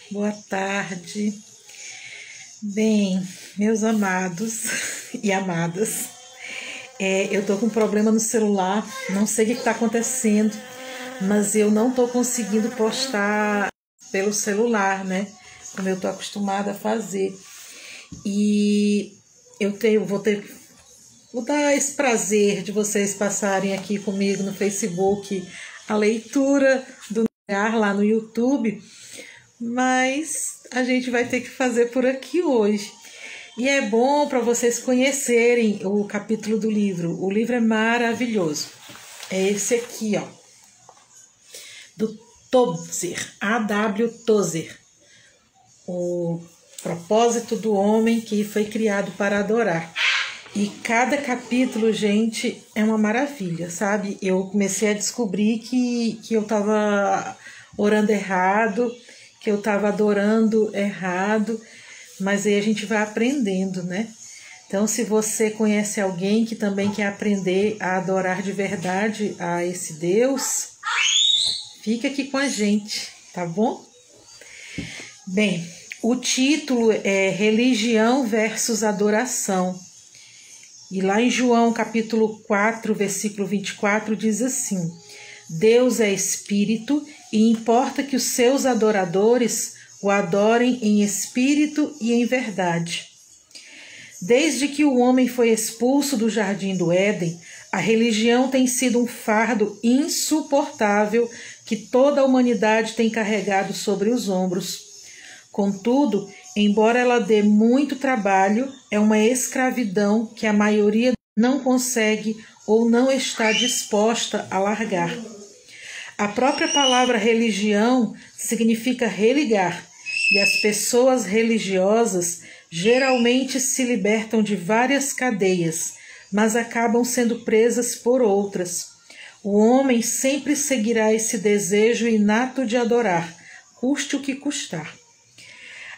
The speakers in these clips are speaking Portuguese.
Boa tarde. Bem, meus amados e amadas, eu tô com um problema no celular, não sei o que está acontecendo, mas eu não tô conseguindo postar pelo celular, né? Como eu tô acostumada a fazer. E vou dar esse prazer de vocês passarem aqui comigo no Facebook a leitura do lugar lá no YouTube, mas a gente vai ter que fazer por aqui hoje. E é bom para vocês conhecerem o capítulo do livro. O livro é maravilhoso. É esse aqui, ó, do Tozer, A.W. Tozer. O propósito do homem que foi criado para adorar. E cada capítulo, gente, é uma maravilha, sabe? Eu comecei a descobrir que eu estava orando errado, que eu estava adorando errado, mas aí a gente vai aprendendo, né? Então, se você conhece alguém que também quer aprender a adorar de verdade a esse Deus, fica aqui com a gente, tá bom? Bem, o título é Religião versus Adoração. E lá em João capítulo 4, versículo 24, diz assim: Deus é espírito e importa que os seus adoradores o adorem em espírito e em verdade. Desde que o homem foi expulso do jardim do Éden, a religião tem sido um fardo insuportável que toda a humanidade tem carregado sobre os ombros. Contudo, embora ela dê muito trabalho, é uma escravidão que a maioria não consegue ou não está disposta a largar. A própria palavra religião significa religar, e as pessoas religiosas geralmente se libertam de várias cadeias, mas acabam sendo presas por outras. O homem sempre seguirá esse desejo inato de adorar, custe o que custar.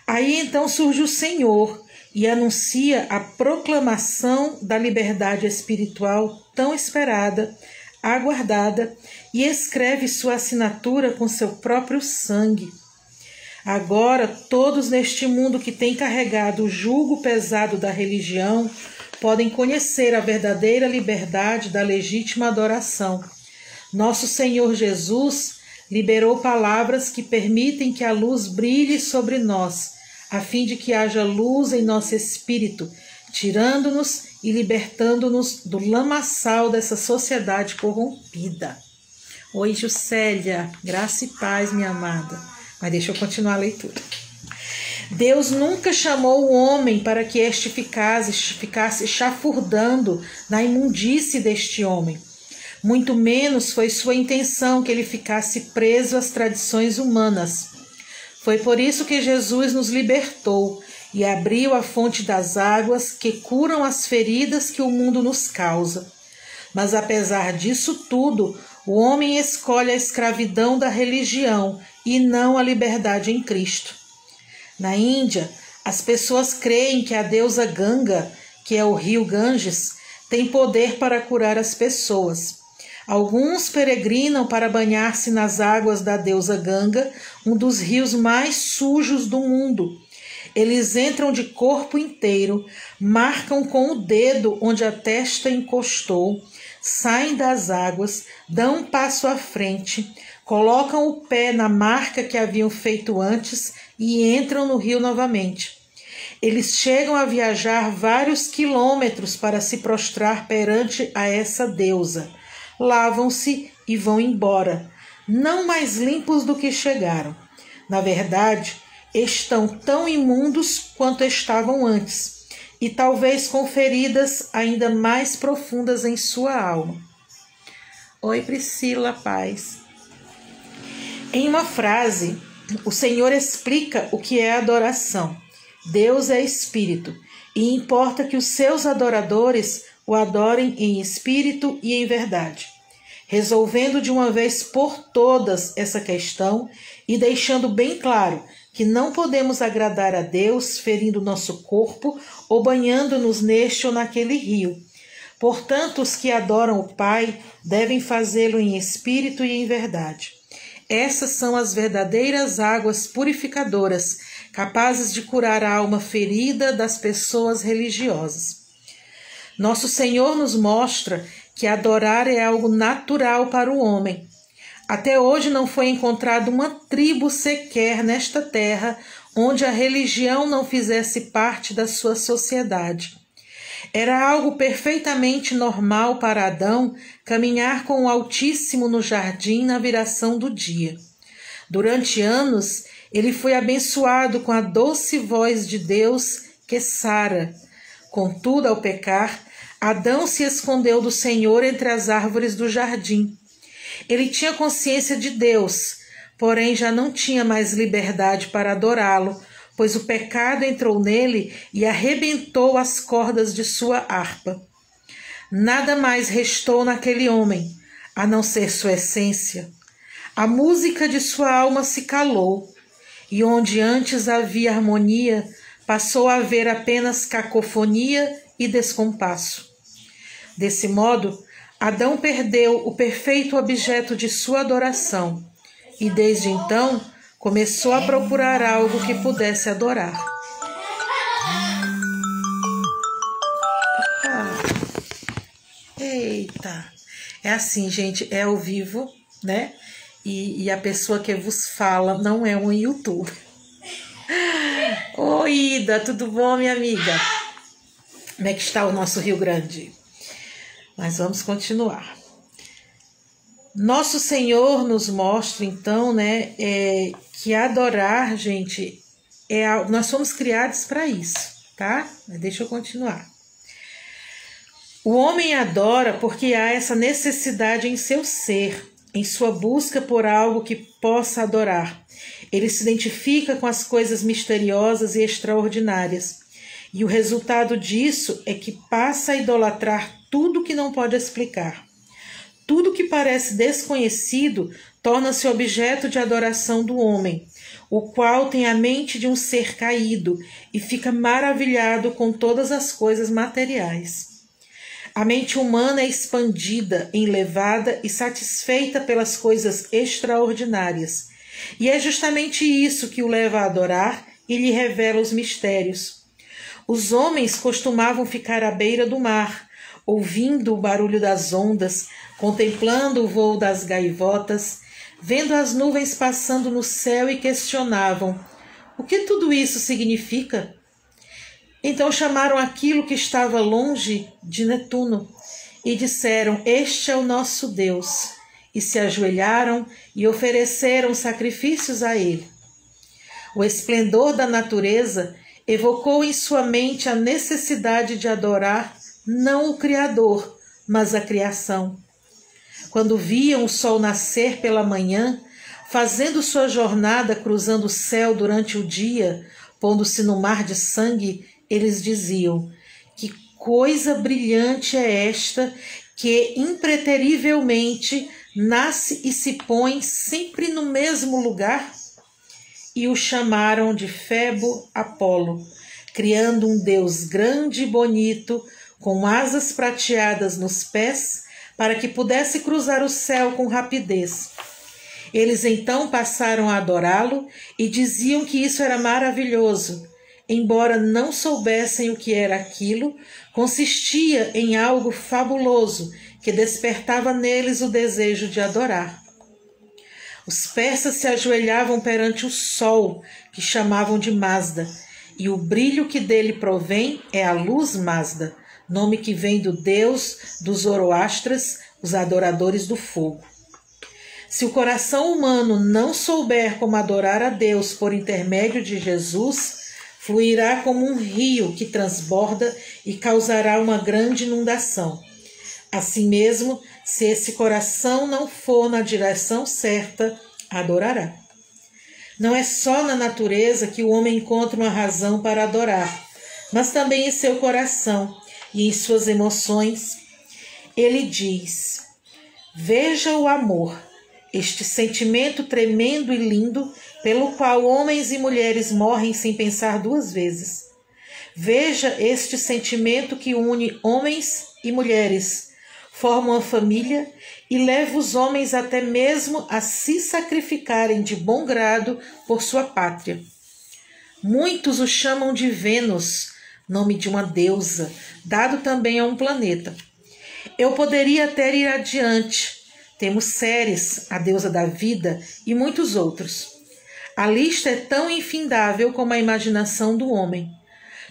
Aí então surge o Senhor e anuncia a proclamação da liberdade espiritual tão esperada, aguardada, e escreve sua assinatura com seu próprio sangue. Agora, todos neste mundo que tem carregado o jugo pesado da religião podem conhecer a verdadeira liberdade da legítima adoração. Nosso Senhor Jesus liberou palavras que permitem que a luz brilhe sobre nós, a fim de que haja luz em nosso espírito, tirando-nos e libertando-nos do lamaçal dessa sociedade corrompida. Oi, Juscelia, graça e paz, minha amada. Mas deixa eu continuar a leitura. Deus nunca chamou o homem para que este ficasse chafurdando na imundície deste homem. Muito menos foi sua intenção que ele ficasse preso às tradições humanas. Foi por isso que Jesus nos libertou e abriu a fonte das águas que curam as feridas que o mundo nos causa. Mas apesar disso tudo, o homem escolhe a escravidão da religião e não a liberdade em Cristo. Na Índia, as pessoas creem que a deusa Ganga, que é o rio Ganges, tem poder para curar as pessoas. Alguns peregrinam para banhar-se nas águas da deusa Ganga, um dos rios mais sujos do mundo. Eles entram de corpo inteiro, marcam com o dedo onde a testa encostou, saem das águas, dão um passo à frente, colocam o pé na marca que haviam feito antes e entram no rio novamente. Eles chegam a viajar vários quilômetros para se prostrar perante a essa deusa. Lavam-se e vão embora, não mais limpos do que chegaram. Na verdade, estão tão imundos quanto estavam antes, e talvez com feridas ainda mais profundas em sua alma. Oi, Priscila, paz. Em uma frase, o Senhor explica o que é adoração. Deus é espírito, e importa que os seus adoradores o adorem em espírito e em verdade, resolvendo de uma vez por todas essa questão e deixando bem claro que não podemos agradar a Deus ferindo nosso corpo ou banhando-nos neste ou naquele rio. Portanto, os que adoram o Pai devem fazê-lo em espírito e em verdade. Essas são as verdadeiras águas purificadoras, capazes de curar a alma ferida das pessoas religiosas. Nosso Senhor nos mostra que adorar é algo natural para o homem. Até hoje não foi encontrada uma tribo sequer nesta terra onde a religião não fizesse parte da sua sociedade. Era algo perfeitamente normal para Adão caminhar com o Altíssimo no jardim na viração do dia. Durante anos, ele foi abençoado com a doce voz de Deus que sara. Contudo, ao pecar, Adão se escondeu do Senhor entre as árvores do jardim. Ele tinha consciência de Deus, porém já não tinha mais liberdade para adorá-lo, pois o pecado entrou nele e arrebentou as cordas de sua harpa. Nada mais restou naquele homem, a não ser sua essência. A música de sua alma se calou, e onde antes havia harmonia, passou a haver apenas cacofonia e descompasso. Desse modo, Adão perdeu o perfeito objeto de sua adoração, e desde então começou a procurar algo que pudesse adorar. Eita! É assim, gente, é ao vivo, né? E a pessoa que vos fala não é um youtuber. Oi, Ida, tudo bom, minha amiga? Como é que está o nosso Rio Grande? Mas vamos continuar. Nosso Senhor nos mostra, então, né, que adorar, gente, nós somos criados para isso, tá? Mas deixa eu continuar. O homem adora porque há essa necessidade em seu ser, em sua busca por algo que possa adorar. Ele se identifica com as coisas misteriosas e extraordinárias. E o resultado disso é que passa a idolatrar tudo que não pode explicar. Tudo que parece desconhecido torna-se objeto de adoração do homem, o qual tem a mente de um ser caído e fica maravilhado com todas as coisas materiais. A mente humana é expandida, enlevada e satisfeita pelas coisas extraordinárias. E é justamente isso que o leva a adorar e lhe revela os mistérios. Os homens costumavam ficar à beira do mar, ouvindo o barulho das ondas, contemplando o voo das gaivotas, vendo as nuvens passando no céu e questionavam: o que tudo isso significa? Então chamaram aquilo que estava longe de Netuno e disseram: este é o nosso Deus, e se ajoelharam e ofereceram sacrifícios a ele. O esplendor da natureza evocou em sua mente a necessidade de adorar não o Criador, mas a criação. Quando viam o sol nascer pela manhã, fazendo sua jornada cruzando o céu durante o dia, pondo-se no mar de sangue, eles diziam: que coisa brilhante é esta que impreterivelmente nasce e se põe sempre no mesmo lugar? E o chamaram de Febo Apolo, criando um deus grande e bonito, com asas prateadas nos pés, para que pudesse cruzar o céu com rapidez. Eles então passaram a adorá-lo e diziam que isso era maravilhoso. Embora não soubessem o que era aquilo, consistia em algo fabuloso que despertava neles o desejo de adorar. Os persas se ajoelhavam perante o sol, que chamavam de Mazda, e o brilho que dele provém é a luz Mazda, nome que vem do deus dos Zoroastras, os adoradores do fogo. Se o coração humano não souber como adorar a Deus por intermédio de Jesus, fluirá como um rio que transborda e causará uma grande inundação. Assim mesmo, se esse coração não for na direção certa, adorará. Não é só na natureza que o homem encontra uma razão para adorar, mas também em seu coração e em suas emoções. Ele diz: veja o amor, este sentimento tremendo e lindo pelo qual homens e mulheres morrem sem pensar duas vezes. Veja este sentimento que une homens e mulheres, forma uma família e leva os homens até mesmo a se sacrificarem de bom grado por sua pátria. Muitos o chamam de Vênus, nome de uma deusa, dado também a um planeta. Eu poderia até ir adiante. Temos Ceres, a deusa da vida, e muitos outros. A lista é tão infindável como a imaginação do homem.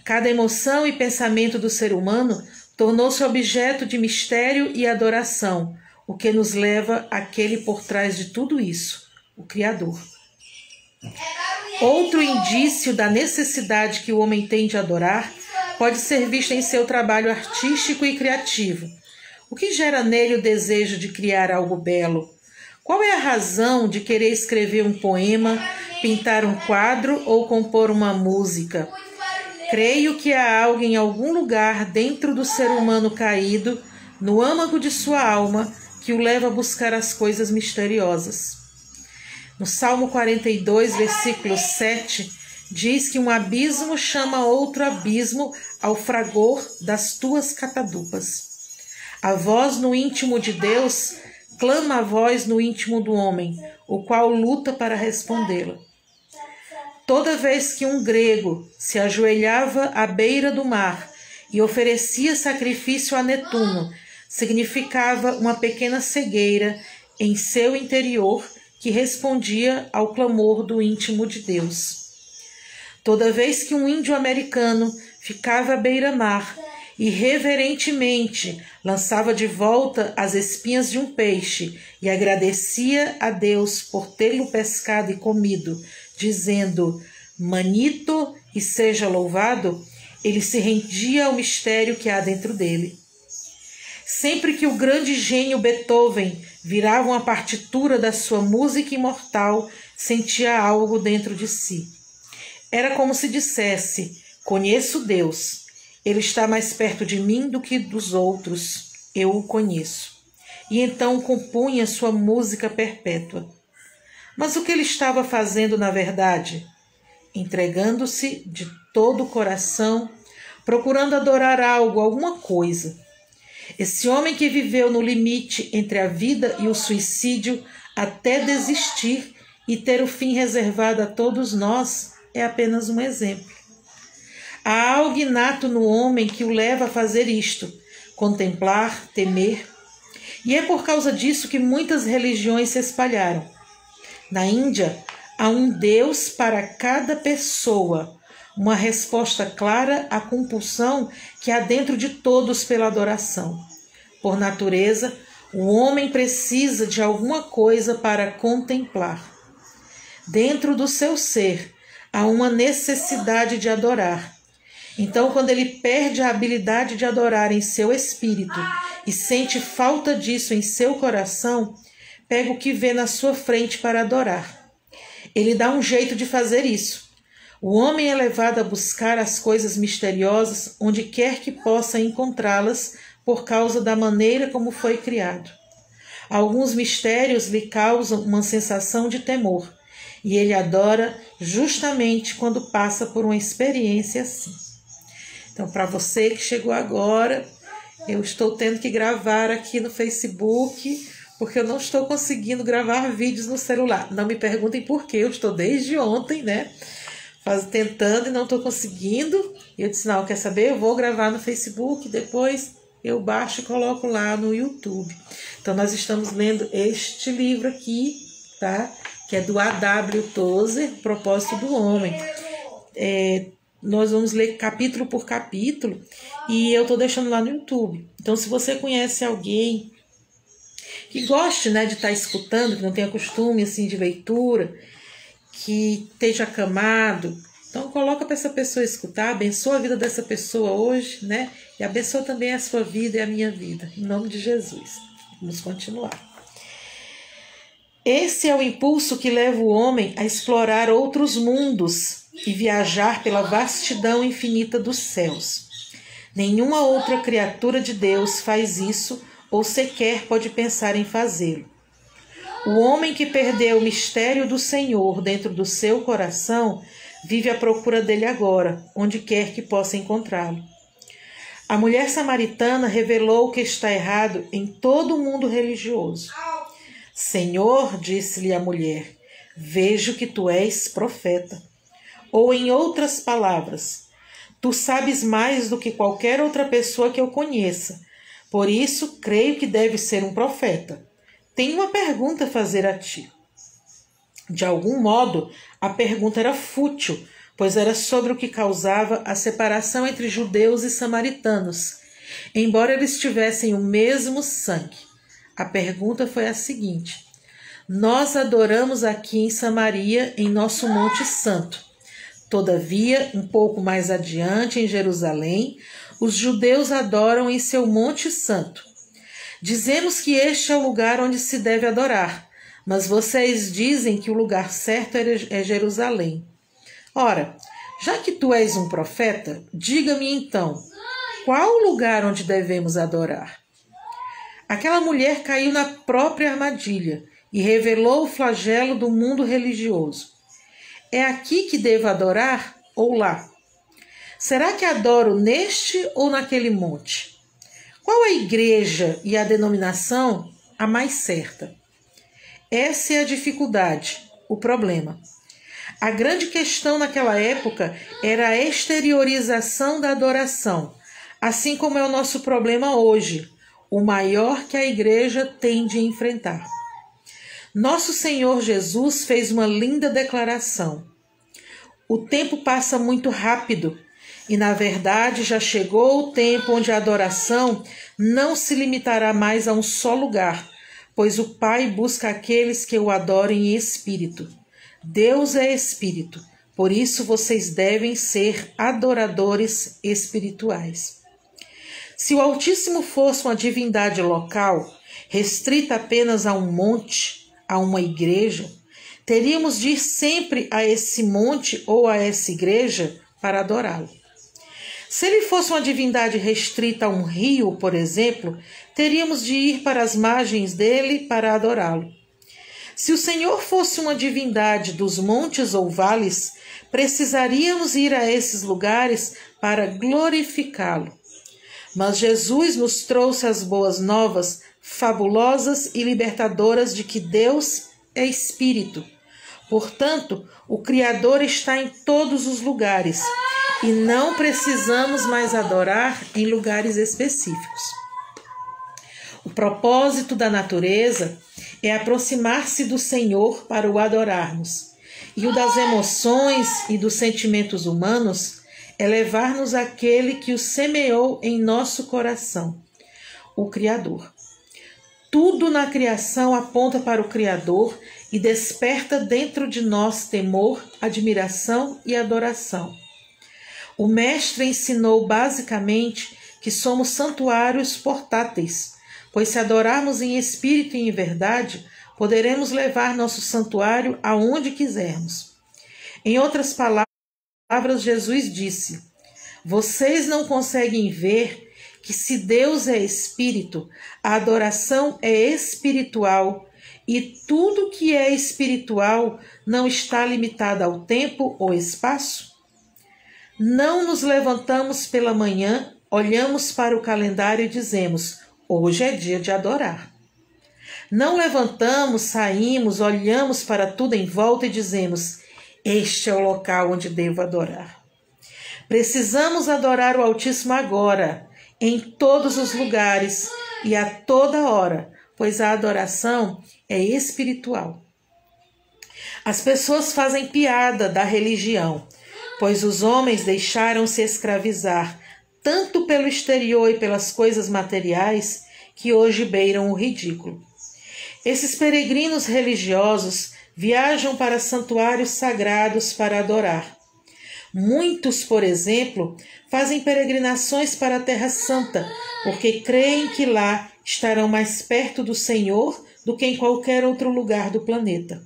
Cada emoção e pensamento do ser humano tornou-se objeto de mistério e adoração, o que nos leva àquele por trás de tudo isso, o Criador. Outro indício da necessidade que o homem tem de adorar pode ser visto em seu trabalho artístico e criativo. O que gera nele o desejo de criar algo belo? Qual é a razão de querer escrever um poema, pintar um quadro ou compor uma música? Creio que há algo em algum lugar dentro do ser humano caído, no âmago de sua alma, que o leva a buscar as coisas misteriosas. No Salmo 42, versículo 7, diz que um abismo chama outro abismo ao fragor das tuas catadupas. A voz no íntimo de Deus clama a voz no íntimo do homem, o qual luta para respondê-la. Toda vez que um grego se ajoelhava à beira do mar e oferecia sacrifício a Netuno, significava uma pequena cegueira em seu interior que respondia ao clamor do íntimo de Deus. Toda vez que um índio americano ficava à beira-mar e reverentemente lançava de volta as espinhas de um peixe e agradecia a Deus por tê-lo pescado e comido, dizendo, Manito e seja louvado, ele se rendia ao mistério que há dentro dele. Sempre que o grande gênio Beethoven virava uma partitura da sua música imortal, sentia algo dentro de si. Era como se dissesse, conheço Deus, ele está mais perto de mim do que dos outros, eu o conheço. E então compunha sua música perpétua. Mas o que ele estava fazendo na verdade? Entregando-se de todo o coração, procurando adorar algo, alguma coisa. Esse homem que viveu no limite entre a vida e o suicídio até desistir e ter o fim reservado a todos nós é apenas um exemplo. Há algo inato no homem que o leva a fazer isto, contemplar, temer. E é por causa disso que muitas religiões se espalharam. Na Índia, há um Deus para cada pessoa, uma resposta clara à compulsão que há dentro de todos pela adoração. Por natureza, o homem precisa de alguma coisa para contemplar. Dentro do seu ser, há uma necessidade de adorar. Então, quando ele perde a habilidade de adorar em seu espírito e sente falta disso em seu coração, pega o que vê na sua frente para adorar. Ele dá um jeito de fazer isso. O homem é levado a buscar as coisas misteriosas onde quer que possa encontrá-las por causa da maneira como foi criado. Alguns mistérios lhe causam uma sensação de temor, e ele adora justamente quando passa por uma experiência assim. Então, para você que chegou agora, eu estou tendo que gravar aqui no Facebook, porque eu não estou conseguindo gravar vídeos no celular. Não me perguntem por quê, eu estou desde ontem, né? Tentando e não estou conseguindo. E eu disse, não, quer saber? Eu vou gravar no Facebook, depois eu baixo e coloco lá no YouTube. Então, nós estamos lendo este livro aqui, tá? Que é do A.W. Tozer, Propósito do Homem. Nós vamos ler capítulo por capítulo e eu estou deixando lá no YouTube. Então, se você conhece alguém que goste, né, de estar escutando, que não tenha costume assim, de leitura, que esteja acamado, então coloca para essa pessoa escutar, abençoa a vida dessa pessoa hoje, né? E abençoa também a sua vida e a minha vida, em nome de Jesus. Vamos continuar. Esse é o impulso que leva o homem a explorar outros mundos e viajar pela vastidão infinita dos céus. Nenhuma outra criatura de Deus faz isso ou sequer pode pensar em fazê-lo. O homem que perdeu o mistério do Senhor dentro do seu coração vive à procura dele agora, onde quer que possa encontrá-lo. A mulher samaritana revelou o que está errado em todo o mundo religioso. Senhor, disse-lhe a mulher, vejo que tu és profeta. Ou em outras palavras, tu sabes mais do que qualquer outra pessoa que eu conheça. Por isso, creio que deve ser um profeta. Tenho uma pergunta a fazer a ti. De algum modo, a pergunta era fútil, pois era sobre o que causava a separação entre judeus e samaritanos, embora eles tivessem o mesmo sangue. A pergunta foi a seguinte: nós adoramos aqui em Samaria, em nosso Monte Santo. Todavia, um pouco mais adiante, em Jerusalém, os judeus adoram em seu Monte Santo. Dizemos que este é o lugar onde se deve adorar, mas vocês dizem que o lugar certo é Jerusalém. Ora, já que tu és um profeta, diga-me então, qual o lugar onde devemos adorar? Aquela mulher caiu na própria armadilha e revelou o flagelo do mundo religioso. É aqui que devo adorar ou lá? Será que adoro neste ou naquele monte? Qual a igreja e a denominação a mais certa? Essa é a dificuldade, o problema. A grande questão naquela época era a exteriorização da adoração, assim como é o nosso problema hoje, o maior que a igreja tem de enfrentar. Nosso Senhor Jesus fez uma linda declaração. O tempo passa muito rápido e, na verdade, já chegou o tempo onde a adoração não se limitará mais a um só lugar, pois o Pai busca aqueles que o adorem em espírito. Deus é espírito, por isso vocês devem ser adoradores espirituais. Se o Altíssimo fosse uma divindade local, restrita apenas a um monte, a uma igreja, teríamos de ir sempre a esse monte ou a essa igreja para adorá-lo. Se ele fosse uma divindade restrita a um rio, por exemplo, teríamos de ir para as margens dele para adorá-lo. Se o Senhor fosse uma divindade dos montes ou vales, precisaríamos ir a esses lugares para glorificá-lo. Mas Jesus nos trouxe as boas novas, fabulosas e libertadoras de que Deus é Espírito. Portanto, o Criador está em todos os lugares e não precisamos mais adorar em lugares específicos. O propósito da natureza é aproximar-se do Senhor para o adorarmos, e o das emoções e dos sentimentos humanos é levar-nos àquele que o semeou em nosso coração, o Criador. Tudo na criação aponta para o Criador e desperta dentro de nós temor, admiração e adoração. O Mestre ensinou basicamente que somos santuários portáteis, pois se adorarmos em espírito e em verdade, poderemos levar nosso santuário aonde quisermos. Em outras palavras, Jesus disse: vocês não conseguem ver que se Deus é espírito, a adoração é espiritual e tudo que é espiritual não está limitado ao tempo ou espaço? Não nos levantamos pela manhã, olhamos para o calendário e dizemos: hoje é dia de adorar. Não levantamos, saímos, olhamos para tudo em volta e dizemos: este é o local onde devo adorar. Precisamos adorar o Altíssimo agora, em todos os lugares e a toda hora, pois a adoração é espiritual. As pessoas fazem piada da religião, pois os homens deixaram-se escravizar tanto pelo exterior e pelas coisas materiais que hoje beiram o ridículo. Esses peregrinos religiosos viajam para santuários sagrados para adorar. Muitos, por exemplo, fazem peregrinações para a Terra Santa, porque creem que lá estarão mais perto do Senhor do que em qualquer outro lugar do planeta.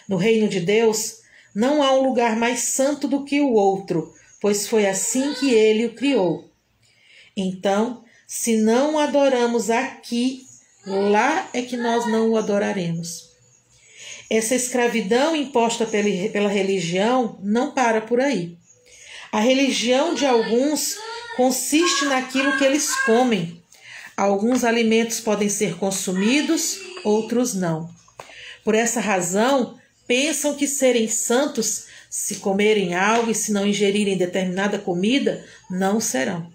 No reino de Deus, não há um lugar mais santo do que o outro, pois foi assim que ele o criou. Então, se não o adoramos aqui, lá é que nós não o adoraremos. Essa escravidão imposta pela religião não para por aí. A religião de alguns consiste naquilo que eles comem. Alguns alimentos podem ser consumidos, outros não. Por essa razão, pensam que serem santos, se comerem algo e se não ingerirem determinada comida, não serão.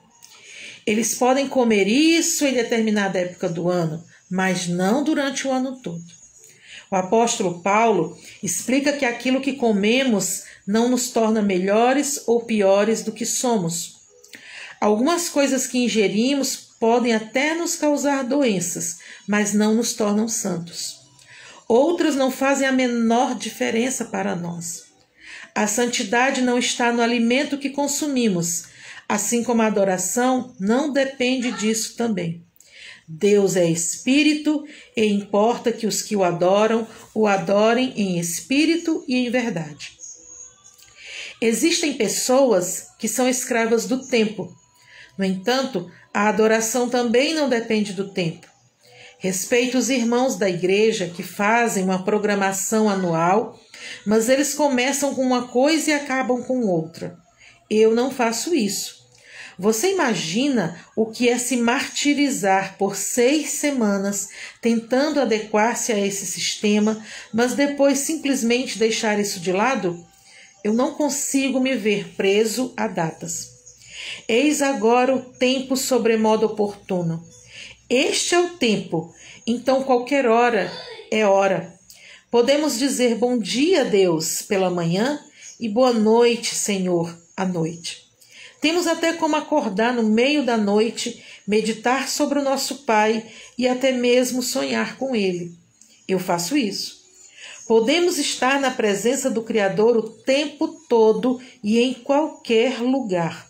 Eles podem comer isso em determinada época do ano, mas não durante o ano todo. O apóstolo Paulo explica que aquilo que comemos não nos torna melhores ou piores do que somos. Algumas coisas que ingerimos podem até nos causar doenças, mas não nos tornam santos. Outras não fazem a menor diferença para nós. A santidade não está no alimento que consumimos, assim como a adoração não depende disso também. Deus é espírito e importa que os que o adorem em espírito e em verdade. Existem pessoas que são escravas do tempo. No entanto, a adoração também não depende do tempo. Respeito os irmãos da igreja que fazem uma programação anual, mas eles começam com uma coisa e acabam com outra. Eu não faço isso. Você imagina o que é se martirizar por 6 semanas tentando adequar-se a esse sistema, mas depois simplesmente deixar isso de lado? Eu não consigo me ver preso a datas. Eis agora o tempo sobremodo oportuno. Este é o tempo, então qualquer hora é hora. Podemos dizer bom dia, Deus, pela manhã e boa noite, Senhor, à noite. Temos até como acordar no meio da noite, meditar sobre o nosso Pai e até mesmo sonhar com Ele. Eu faço isso. Podemos estar na presença do Criador o tempo todo e em qualquer lugar.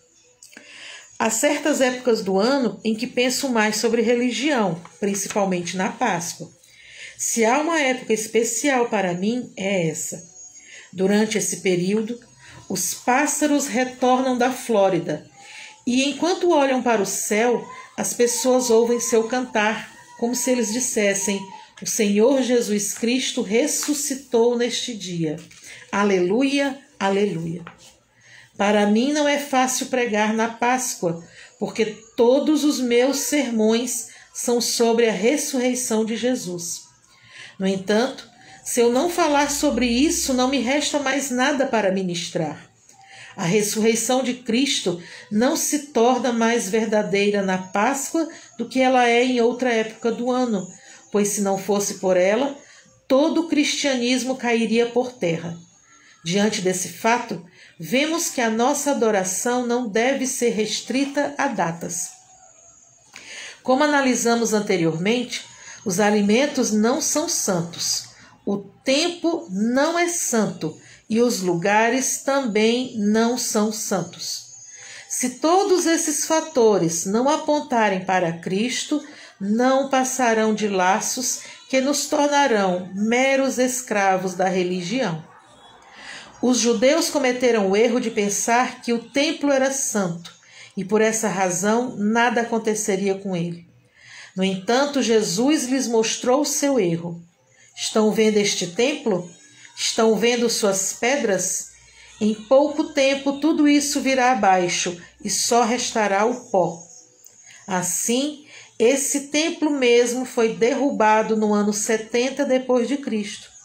Há certas épocas do ano em que penso mais sobre religião, principalmente na Páscoa. Se há uma época especial para mim, é essa. Durante esse período, os pássaros retornam da Flórida e, enquanto olham para o céu, as pessoas ouvem seu cantar, como se eles dissessem: o Senhor Jesus Cristo ressuscitou neste dia. Aleluia, aleluia. Para mim não é fácil pregar na Páscoa, porque todos os meus sermões são sobre a ressurreição de Jesus. No entanto, se eu não falar sobre isso, não me resta mais nada para ministrar. A ressurreição de Cristo não se torna mais verdadeira na Páscoa do que ela é em outra época do ano, pois se não fosse por ela, todo o cristianismo cairia por terra. Diante desse fato, vemos que a nossa adoração não deve ser restrita a datas. Como analisamos anteriormente, os alimentos não são santos, o tempo não é santo e os lugares também não são santos. Se todos esses fatores não apontarem para Cristo, não passarão de laços que nos tornarão meros escravos da religião. Os judeus cometeram o erro de pensar que o templo era santo e por essa razão nada aconteceria com ele. No entanto, Jesus lhes mostrou o seu erro. Estão vendo este templo? Estão vendo suas pedras? Em pouco tempo tudo isso virá abaixo e só restará o pó. Assim, esse templo mesmo foi derrubado no ano 70 depois de Cristo.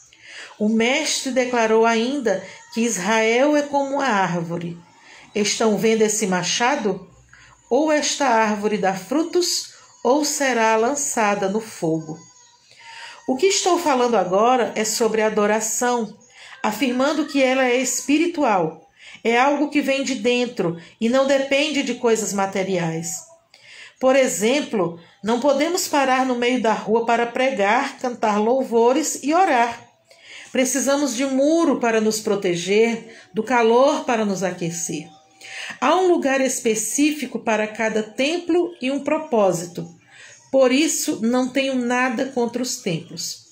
O mestre declarou ainda que Israel é como uma árvore. Estão vendo esse machado? Ou esta árvore dá frutos, ou será lançada no fogo. O que estou falando agora é sobre adoração, afirmando que ela é espiritual. É algo que vem de dentro e não depende de coisas materiais. Por exemplo, não podemos parar no meio da rua para pregar, cantar louvores e orar. Precisamos de um muro para nos proteger, do calor para nos aquecer. Há um lugar específico para cada templo e um propósito. Por isso, não tenho nada contra os templos.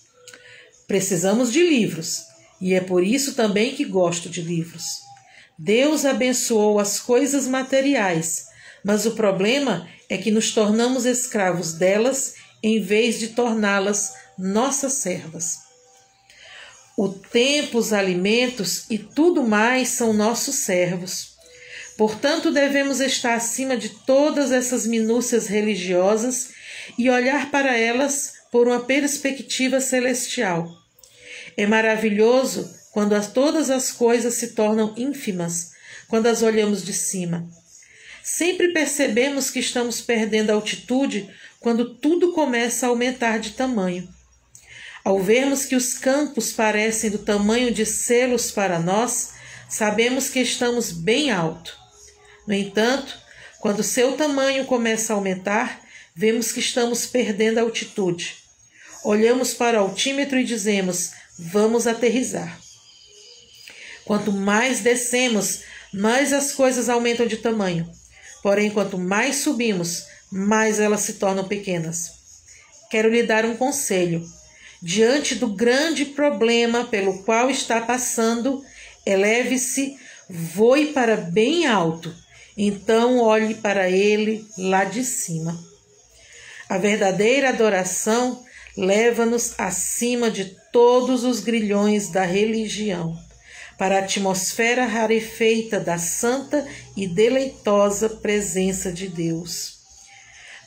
Precisamos de livros, e é por isso também que gosto de livros. Deus abençoou as coisas materiais, mas o problema é que nos tornamos escravos delas em vez de torná-las nossas servas. O tempo, os alimentos e tudo mais são nossos servos. Portanto, devemos estar acima de todas essas minúcias religiosas e olhar para elas por uma perspectiva celestial. É maravilhoso quando todas as coisas se tornam ínfimas, quando as olhamos de cima. Sempre percebemos que estamos perdendo altitude quando tudo começa a aumentar de tamanho. Ao vermos que os campos parecem do tamanho de selos para nós, sabemos que estamos bem alto. No entanto, quando seu tamanho começa a aumentar, vemos que estamos perdendo altitude. Olhamos para o altímetro e dizemos: vamos aterrissar. Quanto mais descemos, mais as coisas aumentam de tamanho. Porém, quanto mais subimos, mais elas se tornam pequenas. Quero lhe dar um conselho. Diante do grande problema pelo qual está passando, eleve-se, voe para bem alto. Então olhe para ele lá de cima. A verdadeira adoração leva-nos acima de todos os grilhões da religião, para a atmosfera rarefeita da santa e deleitosa presença de Deus.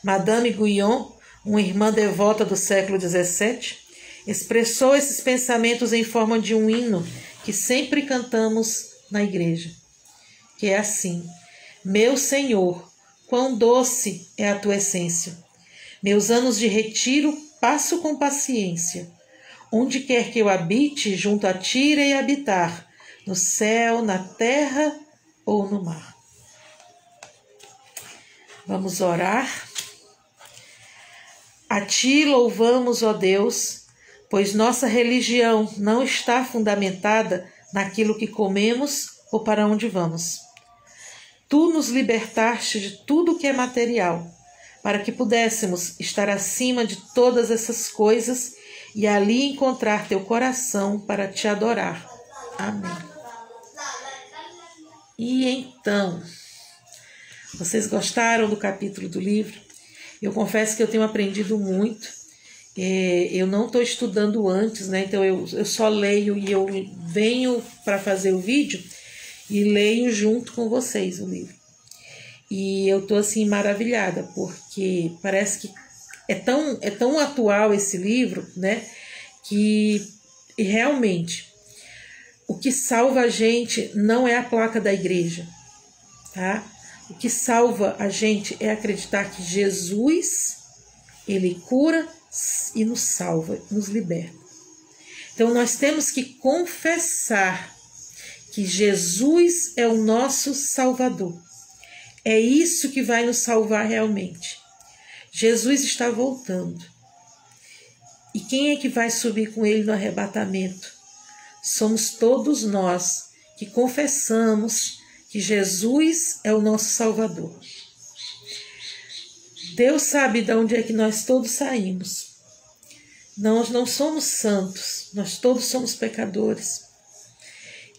Madame Guyon, uma irmã devota do século XVII, expressou esses pensamentos em forma de um hino que sempre cantamos na igreja, que é assim: meu Senhor, quão doce é a tua essência. Meus anos de retiro passo com paciência. Onde quer que eu habite, junto a ti irei habitar, no céu, na terra ou no mar. Vamos orar. A ti louvamos, ó Deus, pois nossa religião não está fundamentada naquilo que comemos ou para onde vamos. Tu nos libertaste de tudo que é material, para que pudéssemos estar acima de todas essas coisas e ali encontrar teu coração para te adorar. Amém. E então, vocês gostaram do capítulo do livro? Eu confesso que eu tenho aprendido muito. Eu não estou estudando antes, né? Então eu só leio e eu venho para fazer o vídeo e leio junto com vocês o livro. E eu estou assim maravilhada, porque parece que é tão atual esse livro, né? Que realmente o que salva a gente não é a placa da igreja, tá? O que salva a gente é acreditar que Jesus, ele cura e nos salva, nos liberta. Então nós temos que confessar que Jesus é o nosso Salvador. É isso que vai nos salvar realmente. Jesus está voltando. E quem é que vai subir com ele no arrebatamento? Somos todos nós que confessamos que Jesus é o nosso Salvador. Deus sabe de onde é que nós todos saímos. Nós não somos santos, nós todos somos pecadores.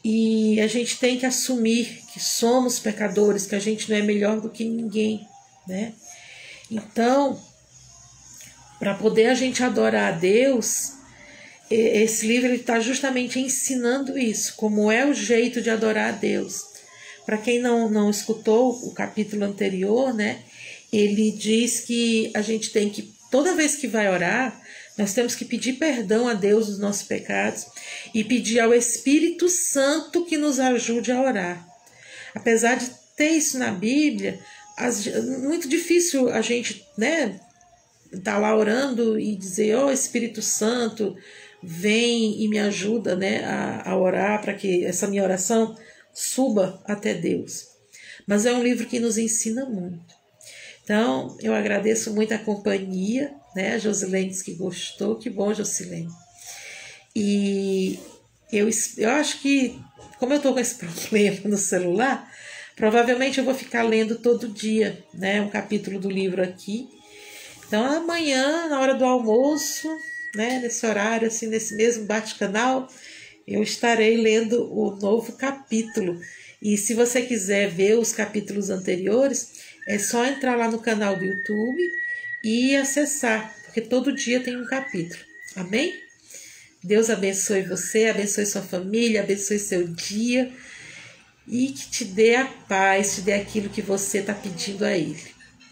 E a gente tem que assumir que somos pecadores, que a gente não é melhor do que ninguém, né? Então, para poder a gente adorar a Deus, esse livro está justamente ensinando isso, como é o jeito de adorar a Deus. Para quem não escutou o capítulo anterior, né? Ele diz que a gente tem que, toda vez que vai orar, nós temos que pedir perdão a Deus dos nossos pecados e pedir ao Espírito Santo que nos ajude a orar. Apesar de ter isso na Bíblia, muito difícil a gente, né, tá lá orando e dizer: ó, Espírito Santo, vem e me ajuda, né, a orar para que essa minha oração suba até Deus. Mas é um livro que nos ensina muito. Então, eu agradeço muito a companhia, né? A Josilene disse que gostou. Que bom, Josilene. E eu acho que, como eu estou com esse problema no celular, provavelmente eu vou ficar lendo todo dia, né? Um capítulo do livro aqui. Então, amanhã, na hora do almoço, né? Nesse horário, assim, nesse mesmo bate-canal, eu estarei lendo o novo capítulo. E se você quiser ver os capítulos anteriores, é só entrar lá no canal do YouTube e acessar, porque todo dia tem um capítulo. Amém? Deus abençoe você, abençoe sua família, abençoe seu dia. e que te dê a paz, te dê aquilo que você está pedindo a Ele.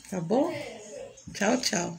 Tá bom? Tchau, tchau.